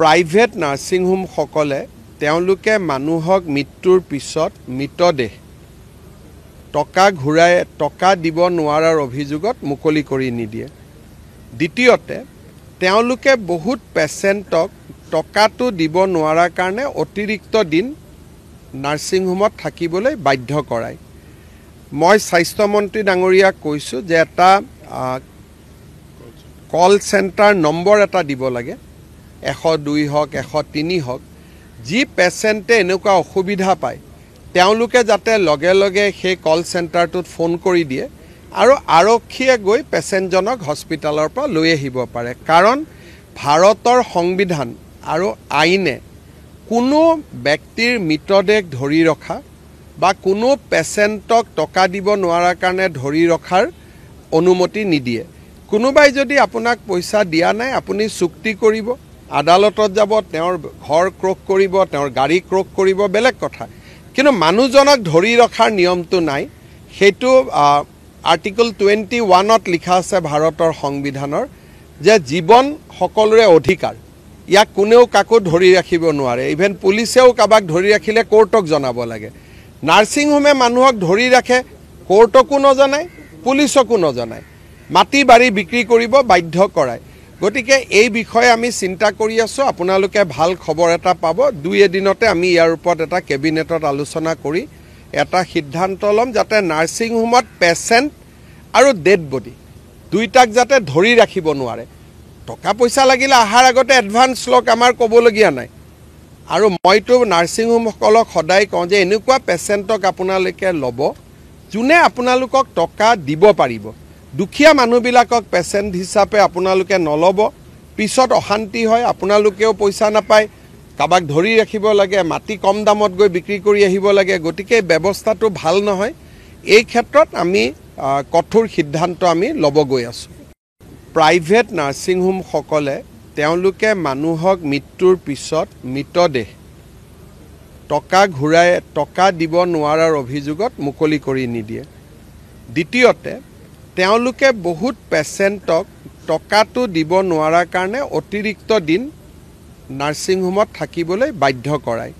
Private nursing home সকলে তেওঁলোকে মানুহক মৃত্যুৰ পিছত মৃতদেহ টকা দিব নোৱাৰাৰ অভিযোগত মুকলি কৰি নিদিয়ে। দ্বিতীয়তে তেওঁলোকে বহুত পেচেণ্টক টকাটো দিব নোৱাৰাৰ কাৰণে অতিৰিক্ত দিন নাৰ্ছিং হোমত থাকিবলৈ বাধ্য কৰায়। মই স্বাস্থ্যমন্ত্ৰী ডাঙৰীয়াক কৈছোঁ যে এটা কল চেণ্টাৰ নম্বৰ এটা দিব লাগে, 102 হওক 103 হওক। যি পেচেণ্টে এনেকুৱা অসুবিধা পায় তেওঁলোকে যাতে লগে লগে সেই কল চেণ্টাৰটোত ফোন কৰি দিয়ে আৰু আৰক্ষীয়ে গৈ পেচেণ্টজনক হস্পিটালৰ পৰা লৈ আহিব পাৰে। কাৰণ ভাৰতৰ সংবিধান আৰু আইনে কোনো ব্যক্তিৰ মৃতদেহ ধৰি ৰখা বা কোনো পেচেণ্টক টকা দিব নোৱাৰাৰ কাৰণে ধৰি ৰখাৰ অনুমতি নিদিয়ে। কোনোবাই যদি আপোনাক পইচা দিয়া নাই আপুনি চুক্তি কৰিব, আদালতত যাব, তেওঁৰ ঘৰ ক্ৰক কৰিব, তেওঁৰ গাড়ী ক্ৰক কৰিব, বেলেগ কথা। কিন্তু মানুহজনক ধৰি ৰখাৰ নিয়মটো নাই। সেইটো আৰ্টিকল 21ত লিখা আছে ভাৰতৰ সংবিধানৰ যে জীৱন সকলোৰে অধিকাৰ, ইয়াক কোনেও কাকো ধৰি ৰাখিব নোৱাৰে। ইভেন পুলিচেও কাৰোবাক ধৰি ৰাখিলে কোৰ্টক জনাব লাগে। নাৰ্ছিং হোমে মানুহক ধৰি ৰাখে, কোৰ্টকো নজনায়, পুলিচকো নজনায়, মাটি বাৰী বিক্ৰী কৰিব বাধ্য কৰায়। গতিকে এই বিষয়ে আমি চিন্তা কৰি আছোঁ। আপোনালোকে ভাল খবৰ এটা পাব। 2 এদিনতে আমি ইয়াৰ ওপৰত এটা কেবিনেটত আলোচনা কৰি এটা সিদ্ধান্ত ল'ম যাতে নাৰ্ছিং হোমত পেচেণ্ট আৰু ডেড বডি দুইটাক যাতে ধৰি ৰাখিব নোৱাৰে। টকা পইচা লাগিলে অহাৰ আগতে এডভান্স লওক, আমাৰ ক'বলগীয়া নাই। আৰু মইতো নাৰ্ছিং হোমসকলক সদায় কওঁ যে এনেকুৱা পেচেণ্টক আপোনালোকে ল'ব যোনে আপোনালোকক টকা দিব পাৰিব। দুখীয়া মানুহবিলাকক পেচেণ্ট হিচাপে আপোনালোকে নল'ব, পিছত অশান্তি হয়, আপোনালোকেও পইচা নাপায়, কাৰোবাক ধৰি ৰাখিব লাগে, মাটি কম দামত গৈ বিক্ৰী কৰি আহিব লাগে। গতিকে ব্যৱস্থাটো ভাল নহয়। এই ক্ষেত্ৰত আমি কঠোৰ সিদ্ধান্ত আমি ল'ব গৈ আছোঁ। প্ৰাইভেট নাৰ্ছিং হোম সকলে তেওঁলোকে মানুহক মৃত্যুৰ পিছত মৃতদেহ টকা দিব নোৱাৰাৰ অভিযোগত মুকলি কৰি নিদিয়ে। দ্বিতীয়তে তেওঁলোকে বহুত পেচেণ্টক টকাটো দিব নোৱাৰাৰ কাৰণে অতিৰিক্ত দিন নাৰ্ছিং হোমত থাকিবলৈ বাধ্য কৰায়।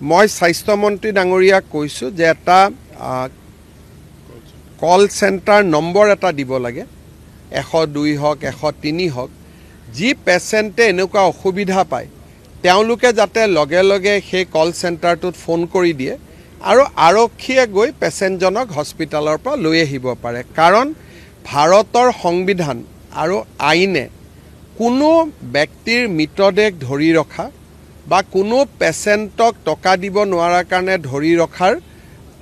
মই স্বাস্থ্যমন্ত্ৰী ডাঙৰীয়াক কৈছোঁ যে এটা কল চেণ্টাৰ নম্বৰ এটা দিব লাগে, 102 হওক 103 হওক। যি পেচেণ্টে এনেকুৱা অসুবিধা পায় তেওঁলোকে যাতে লগে লগে সেই কল চেণ্টাৰটোত ফোন কৰি দিয়ে আৰু আৰক্ষীয়ে গৈ পেচেণ্টজনক হস্পিটালৰ পৰা লৈ আহিব পাৰে। কাৰণ ভাৰতৰ সংবিধান আৰু আইনে কোনো ব্যক্তিৰ মৃতদেহ ধৰি ৰখা বা কোনো পেচেণ্টক টকা দিব নোৱাৰাৰ কাৰণে ধৰি ৰখাৰ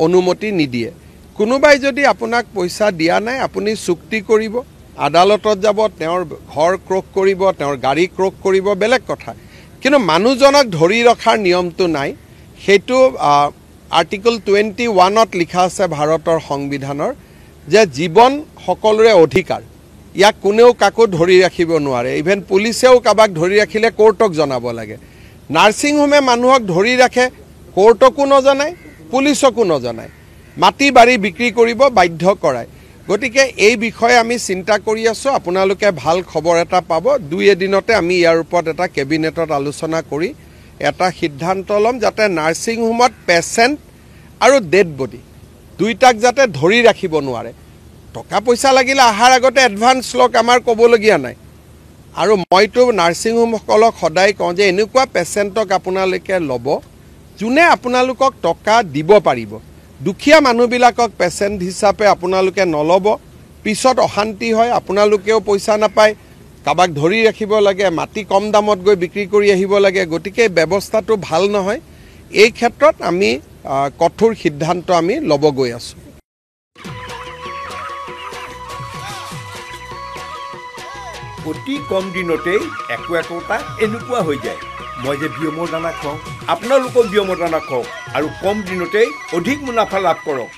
অনুমতি নিদিয়ে। কোনোবাই যদি আপোনাক পইচা দিয়া নাই আপুনি চুক্তি কৰিব, আদালতত যাব, তেওঁৰ ঘৰ ক্ৰক কৰিব, তেওঁৰ গাড়ী ক্ৰক কৰিব, বেলেগ কথা। কিন্তু মানুহজনক ধৰি ৰখাৰ নিয়মটো নাই। সেইটো আৰ্টিকল 21ত লিখা আছে ভাৰতৰ সংবিধানৰ যে জীৱন সকলোৰে অধিকাৰ, ইয়াক কোনেও কাকো ধৰি ৰাখিব নোৱাৰে। ইভেন পুলিচেও কাৰোবাক ধৰি ৰাখিলে কোৰ্টক জনাব লাগে। নাৰ্ছিং হোমে মানুহক ধৰি ৰাখে, কোৰ্টকো নজনায়, পুলিচকো নজনায়, মাটি বাৰী বিক্ৰী কৰিব বাধ্য কৰায়। গতিকে এই বিষয়ে আমি চিন্তা কৰি আছোঁ। আপোনালোকে ভাল খবৰ এটা পাব। 2 এদিনতে আমি ইয়াৰ ওপৰত এটা কেবিনেটত আলোচনা কৰি এটা সিদ্ধান্ত ল'ম যাতে নাৰ্ছিং হোমত পেচেণ্ট আৰু ডেড বডি দুইটাক যাতে ধৰি ৰাখিব নোৱাৰে। টকা পইচা লাগিলে অহাৰ আগতে এডভান্স লওক, আমাৰ ক'বলগীয়া নাই। আৰু মইতো নাৰ্ছিং হোমসকলক সদায় কওঁ যে এনেকুৱা পেচেণ্টক আপোনালোকে ল'ব যোনে আপোনালোকক টকা দিব পাৰিব। দুখীয়া মানুহবিলাকক পেচেণ্ট হিচাপে আপোনালোকে নল'ব, পিছত অশান্তি হয়, আপোনালোকেও পইচা নাপায়, কাৰোবাক ধৰি ৰাখিব লাগে, মাটি কম দামত গৈ বিক্ৰী কৰি আহিব লাগে। গতিকে ব্যৱস্থাটো ভাল নহয়। এই ক্ষেত্ৰত আমি কঠোৰ সিদ্ধান্ত আমি ল'ব গৈ আছোঁ। অতি কম দিনতেই একোটা এনেকুৱা হৈ যায়। মই যে বিয়মৰ দানা খুৱাওঁ, আপোনালোকেও বিয়মৰ দানা খুৱাওক আৰু কম দিনতেই অধিক মুনাফা লাভ কৰক।